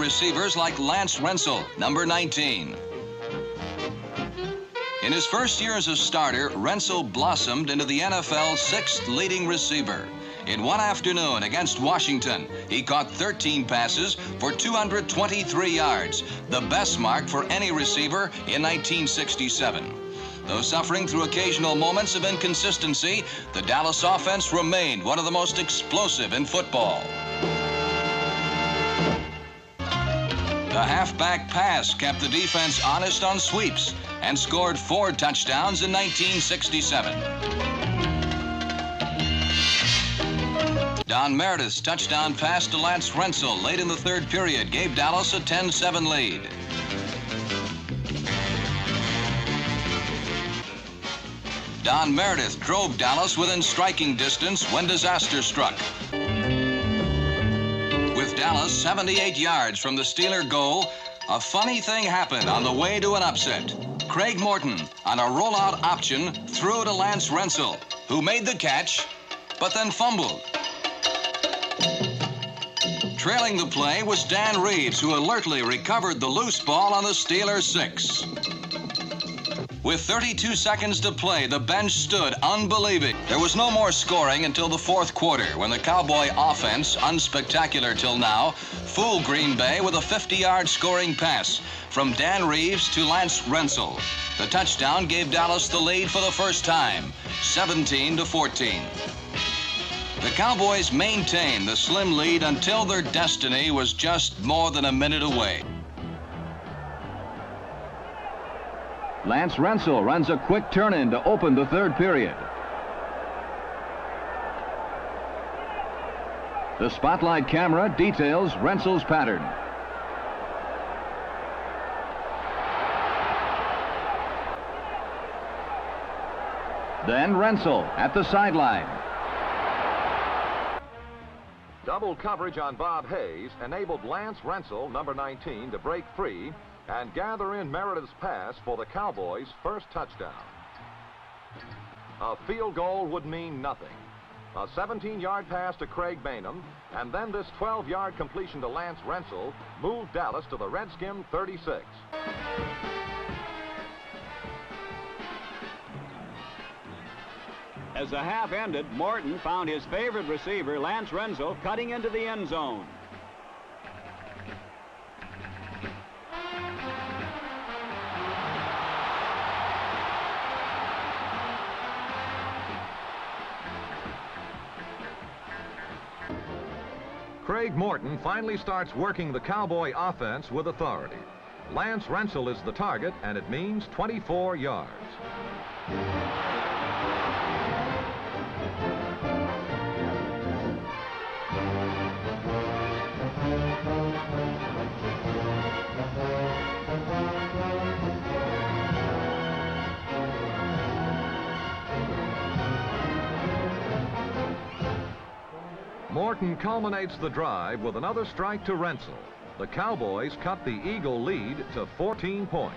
Receivers like Lance Rentzel, number 19. In his first year as a starter, Rentzel blossomed into the NFL's 6th leading receiver. In one afternoon against Washington, he caught 13 passes for 223 yards, the best mark for any receiver in 1967. Though suffering through occasional moments of inconsistency, the Dallas offense remained one of the most explosive in football. The halfback pass kept the defense honest on sweeps and scored 4 touchdowns in 1967. Don Meredith's touchdown pass to Lance Rentzel late in the third period gave Dallas a 10-7 lead. Don Meredith drove Dallas within striking distance when disaster struck. With Dallas 78 yards from the Steeler goal, a funny thing happened on the way to an upset. Craig Morton, on a rollout option, threw to Lance Rentzel, who made the catch, but then fumbled. Trailing the play was Dan Reeves, who alertly recovered the loose ball on the Steelers' 6. With 32 seconds to play, the bench stood unbelieving. There was no more scoring until the fourth quarter, when the Cowboy offense, unspectacular till now, fooled Green Bay with a 50-yard scoring pass from Dan Reeves to Lance Rentzel. The touchdown gave Dallas the lead for the first time, 17-14. The Cowboys maintained the slim lead until their destiny was just more than a minute away. Lance Rentzel runs a quick turn-in to open the third period. The spotlight camera details Rentzel's pattern. Then Rentzel at the sideline. Double coverage on Bob Hayes enabled Lance Rentzel, number 19, to break free and gather in Meredith's pass for the Cowboys' first touchdown. A field goal would mean nothing. A 17-yard pass to Craig Bainham, and then this 12-yard completion to Lance Rentzel moved Dallas to the Redskin 36. As the half ended, Morton found his favorite receiver, Lance Rentzel, cutting into the end zone. Craig Morton finally starts working the Cowboy offense with authority. Lance Rentzel is the target, and it means 24 yards. Morton culminates the drive with another strike to Rentzel. The Cowboys cut the Eagle lead to 14 points.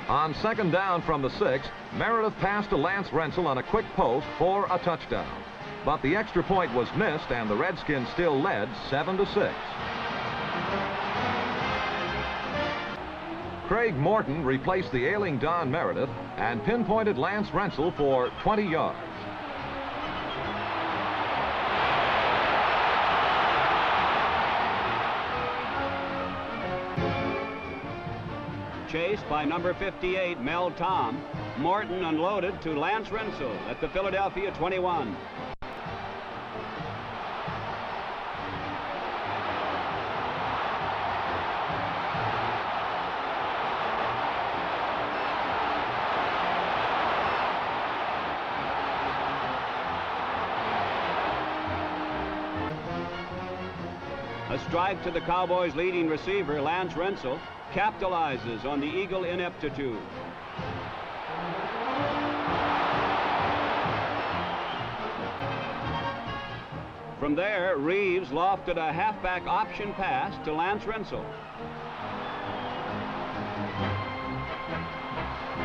On second down from the 6, Meredith passed to Lance Rentzel on a quick post for a touchdown. But the extra point was missed, and the Redskins still led 7-6. Craig Morton replaced the ailing Don Meredith and pinpointed Lance Rentzel for 20 yards. Chased by number 58, Mel Tom, Morton unloaded to Lance Rentzel at the Philadelphia 21. A strike to the Cowboys' leading receiver, Lance Rentzel, capitalizes on the Eagle ineptitude. From there, Reeves lofted a halfback option pass to Lance Rentzel.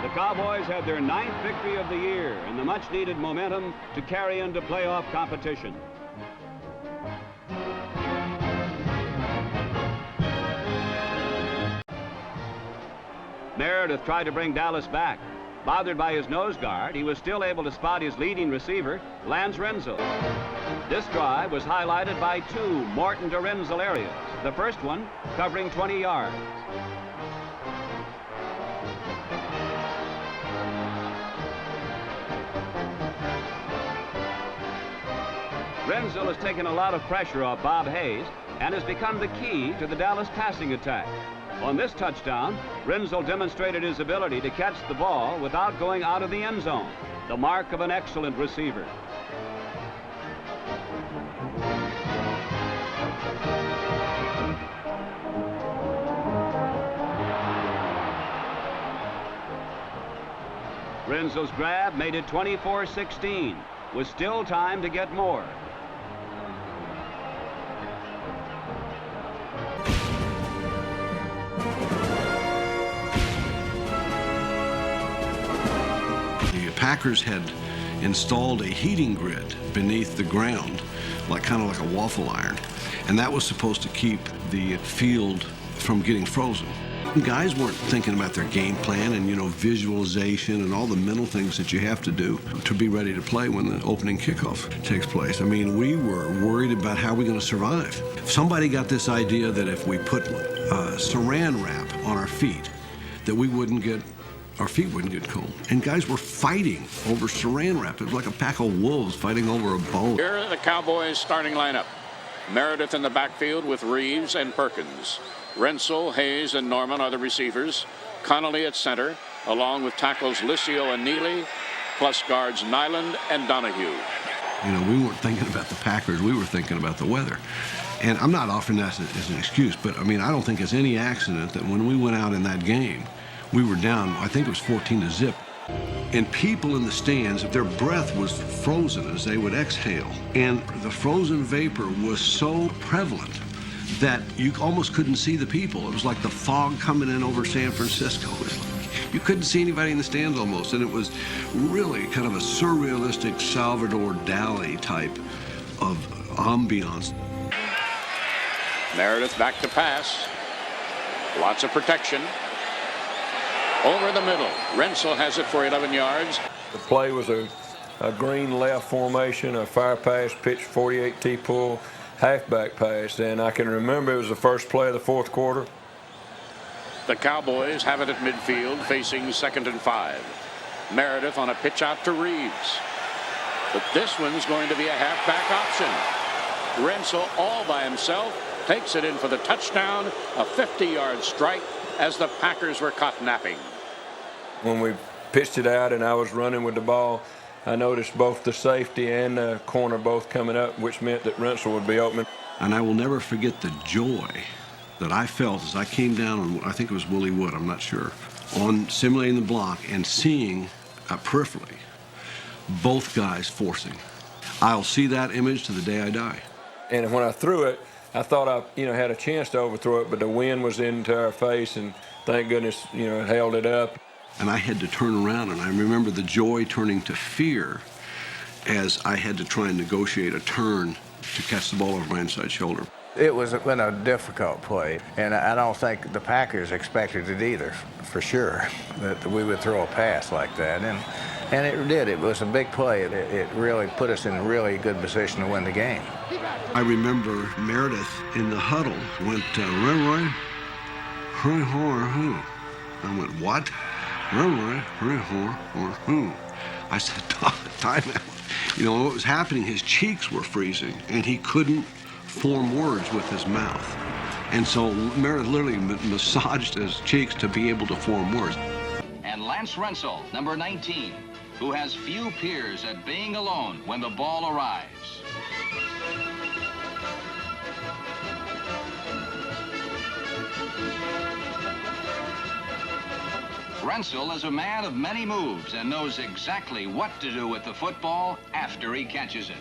The Cowboys had their 9th victory of the year and the much-needed momentum to carry into playoff competition. Meredith tried to bring Dallas back. Bothered by his nose guard, he was still able to spot his leading receiver, Lance Rentzel. This drive was highlighted by 2 Morton to Rentzel areas, the first one covering 20 yards. Rentzel has taken a lot of pressure off Bob Hayes and has become the key to the Dallas passing attack. On this touchdown, Rentzel demonstrated his ability to catch the ball without going out of the end zone, the mark of an excellent receiver. Rentzel's grab made it 24-16, with still time to get more. The Packers had installed a heating grid beneath the ground, kind of like a waffle iron, and that was supposed to keep the field from getting frozen. Guys weren't thinking about their game plan and, visualization and all the mental things that you have to do to be ready to play when the opening kickoff takes place. I mean, we were worried about how we're going to survive. Somebody got this idea that if we put saran wrap on our feet, that our feet wouldn't get cold. And guys were fighting over saran wrap. It was like a pack of wolves fighting over a bone. Here are the Cowboys starting lineup. Meredith in the backfield with Reeves and Perkins. Rentzel, Hayes, and Norman are the receivers. Connolly at center, along with tackles Liscio and Neely, plus guards Nyland and Donahue. We weren't thinking about the Packers. We were thinking about the weather. And I'm not offering that as an excuse, but, I don't think it's any accident that when we went out in that game, we were down, I think it was 14-0. And people in the stands, their breath was frozen as they would exhale. And the frozen vapor was so prevalent that you almost couldn't see the people. It was like the fog coming in over San Francisco. It was like you couldn't see anybody in the stands almost. And it was really kind of a surrealistic Salvador Dali type of ambiance. Meredith back to pass. Lots of protection. Over the middle. Rentzel has it for 11 yards. The play was a green left formation, a fire pass, pitch 48 T-pull, halfback pass, and I can remember it was the first play of the fourth quarter. The Cowboys have it at midfield, facing 2nd and 5. Meredith on a pitch out to Reeves. But this one's going to be a halfback option. Rentzel all by himself takes it in for the touchdown, a 50-yard strike as the Packers were caught napping. When we pitched it out and I was running with the ball, I noticed both the safety and the corner both coming up, which meant that Rentzel would be open. And I will never forget the joy that I felt as I came down on, I think it was Willie Wood, I'm not sure, on simulating the block and seeing peripherally both guys forcing. I'll see that image to the day I die. And when I threw it, I thought I had a chance to overthrow it, but the wind was into our face, and thank goodness, it held it up. And I had to turn around, and I remember the joy turning to fear as I had to try and negotiate a turn to catch the ball over my inside shoulder. It was been a difficult play, and I don't think the Packers expected it either, for sure, that we would throw a pass like that. And it did. It was a big play. It really put us in a really good position to win the game. I remember Meredith in the huddle went, Roy, I went, what? Roy, I said, time out. What was happening, his cheeks were freezing, and he couldn't form words with his mouth. And so Meredith literally massaged his cheeks to be able to form words. And Lance Rentzel, number 19, who has few peers at being alone when the ball arrives. Rentzel is a man of many moves and knows exactly what to do with the football after he catches it.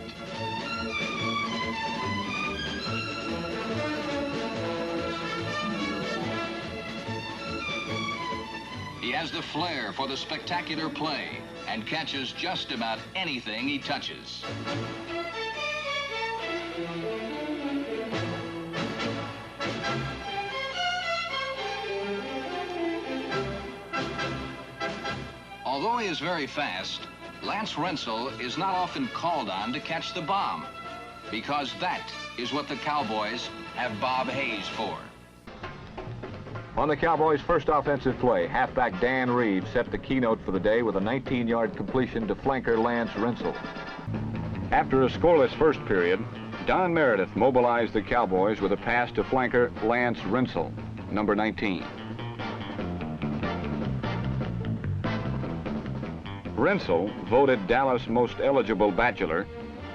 He has the flair for the spectacular play and catches just about anything he touches. Although he is very fast, Lance Rentzel is not often called on to catch the bomb, because that is what the Cowboys have Bob Hayes for. On the Cowboys' first offensive play, halfback Dan Reeves set the keynote for the day with a 19-yard completion to flanker Lance Rentzel. After a scoreless first period, Don Meredith mobilized the Cowboys with a pass to flanker Lance Rentzel, number 19. Rentzel, voted Dallas' most eligible bachelor,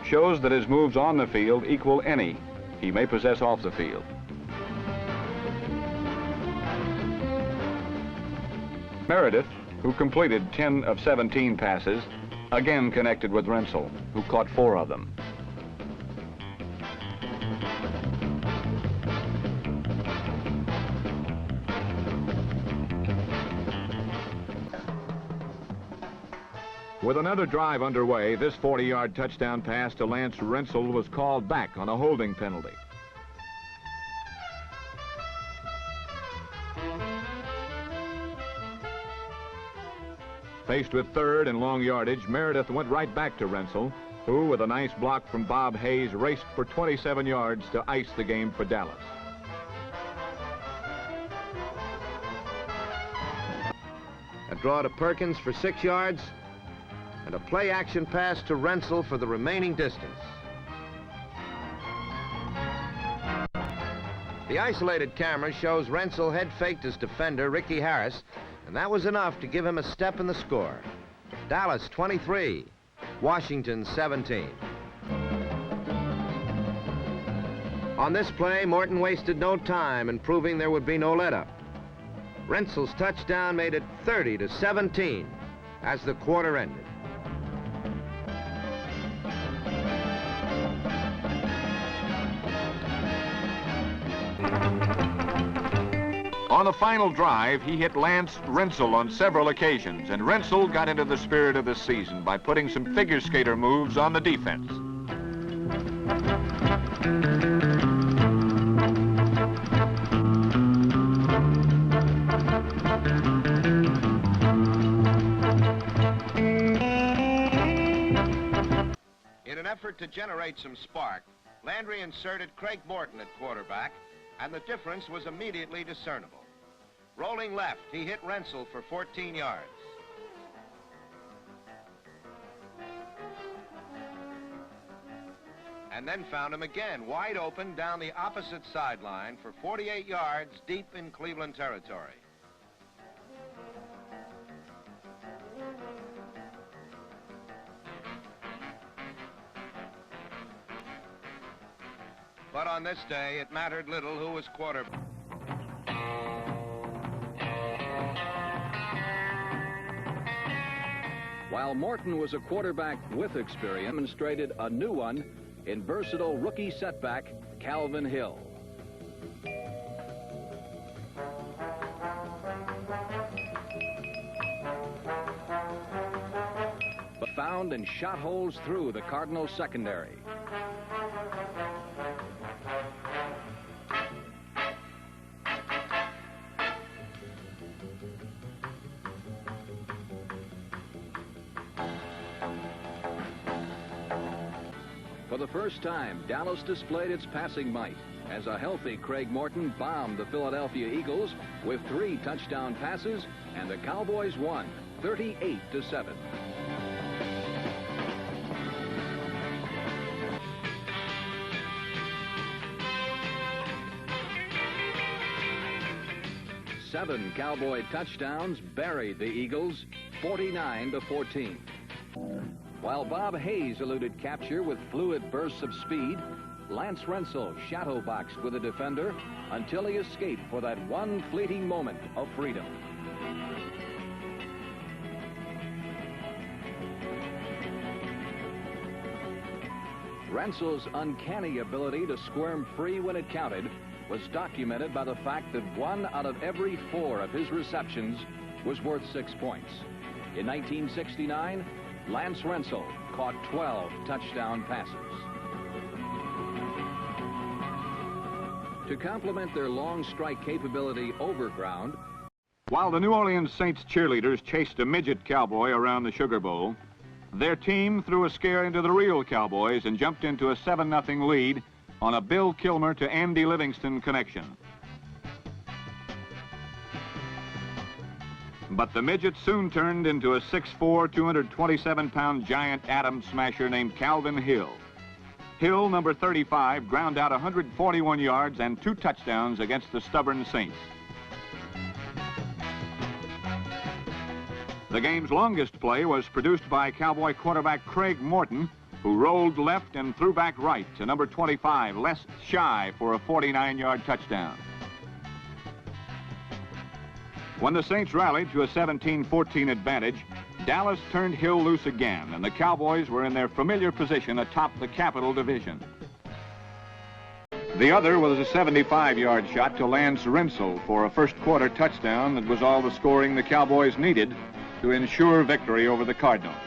shows that his moves on the field equal any he may possess off the field. Meredith, who completed 10 of 17 passes, again connected with Rentzel, who caught 4 of them. With another drive underway, this 40-yard touchdown pass to Lance Rentzel was called back on a holding penalty. Faced with third and long yardage, Meredith went right back to Rentzel, who, with a nice block from Bob Hayes, raced for 27 yards to ice the game for Dallas. A draw to Perkins for 6 yards, and a play-action pass to Rentzel for the remaining distance. The isolated camera shows Rentzel head-faked his defender, Ricky Harris, and that was enough to give him a step in the score. Dallas 23, Washington 17. On this play, Morton wasted no time in proving there would be no let-up. Rentzel's touchdown made it 30-17 as the quarter ended. On the final drive, he hit Lance Rentzel on several occasions, and Rentzel got into the spirit of the season by putting some figure skater moves on the defense. In an effort to generate some spark, Landry inserted Craig Morton at quarterback, and the difference was immediately discernible. Rolling left, he hit Rentzel for 14 yards. And then found him again, wide open down the opposite sideline for 48 yards deep in Cleveland territory. But on this day, it mattered little who was quarterback. While Morton was a quarterback with experience, demonstrated a new one in versatile rookie setback, Calvin Hill. But found and shot holes through the Cardinals secondary. For the first time, Dallas displayed its passing might as a healthy Craig Morton bombed the Philadelphia Eagles with 3 touchdown passes, and the Cowboys won 38-7. Seven Cowboy touchdowns buried the Eagles 49-14. While Bob Hayes eluded capture with fluid bursts of speed, Lance Rentzel shadow-boxed with a defender until he escaped for that one fleeting moment of freedom. Rentzel's uncanny ability to squirm free when it counted was documented by the fact that 1 out of every 4 of his receptions was worth 6 points. In 1969, Lance Rentzel caught 12 touchdown passes. To complement their long strike capability over ground, while the New Orleans Saints cheerleaders chased a midget cowboy around the Sugar Bowl, their team threw a scare into the real Cowboys and jumped into a 7-0 lead on a Bill Kilmer to Andy Livingston connection. But the midget soon turned into a 6'4", 227-pound giant atom smasher named Calvin Hill. Hill, number 35, ground out 141 yards and 2 touchdowns against the stubborn Saints. The game's longest play was produced by Cowboy quarterback Craig Morton, who rolled left and threw back right to number 25, Les Shy, for a 49-yard touchdown. When the Saints rallied to a 17-14 advantage, Dallas turned Hill loose again, and the Cowboys were in their familiar position atop the Capital Division. The other was a 75-yard shot to Lance Rentzel for a first-quarter touchdown that was all the scoring the Cowboys needed to ensure victory over the Cardinals.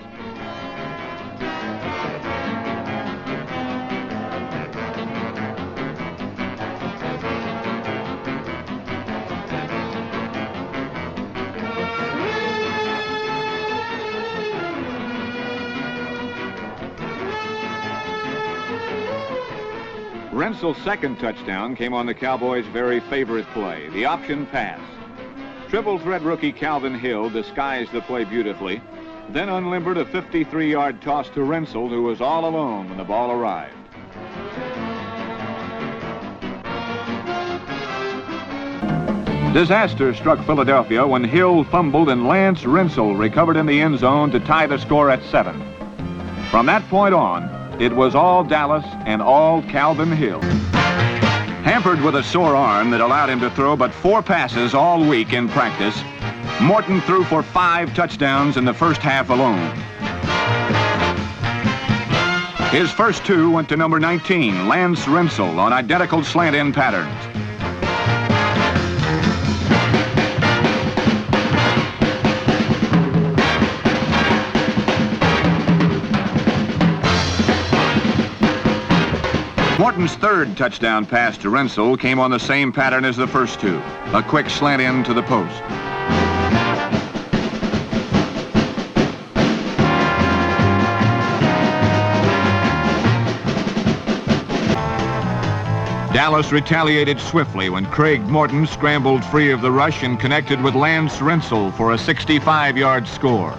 Rentzel's second touchdown came on the Cowboys' very favorite play, the option pass. Triple threat rookie Calvin Hill disguised the play beautifully, then unlimbered a 53-yard toss to Rentzel, who was all alone when the ball arrived. Disaster struck Philadelphia when Hill fumbled and Lance Rentzel recovered in the end zone to tie the score at 7. From that point on, it was all Dallas and all Calvin Hill. Hampered with a sore arm that allowed him to throw but 4 passes all week in practice, Morton threw for 5 touchdowns in the first half alone. His first 2 went to number 19, Lance Rentzel, on identical slant-in patterns. Morton's third touchdown pass to Rentzel came on the same pattern as the first 2, a quick slant in to the post. Dallas retaliated swiftly when Craig Morton scrambled free of the rush and connected with Lance Rentzel for a 65-yard score.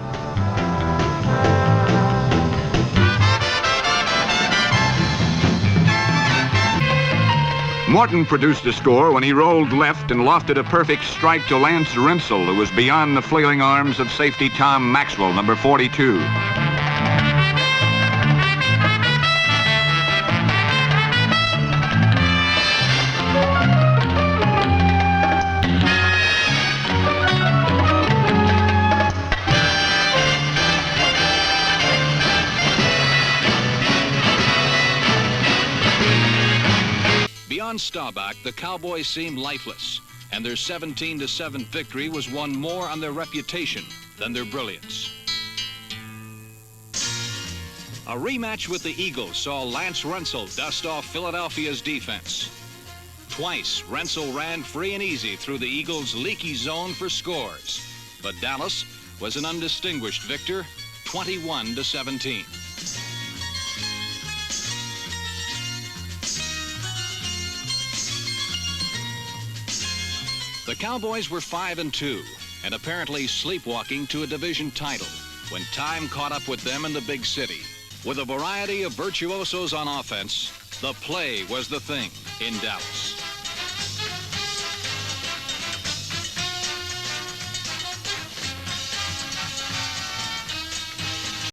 Morton produced a score when he rolled left and lofted a perfect strike to Lance Rentzel, who was beyond the flailing arms of safety Tom Maxwell, number 42. Beyond Staubach, the Cowboys seemed lifeless, and their 17-7 victory was won more on their reputation than their brilliance. A rematch with the Eagles saw Lance Rentzel dust off Philadelphia's defense. Twice, Rentzel ran free and easy through the Eagles' leaky zone for scores, but Dallas was an undistinguished victor, 21-17. The Cowboys were 5-2 and apparently sleepwalking to a division title when time caught up with them in the big city. With a variety of virtuosos on offense, the play was the thing in Dallas.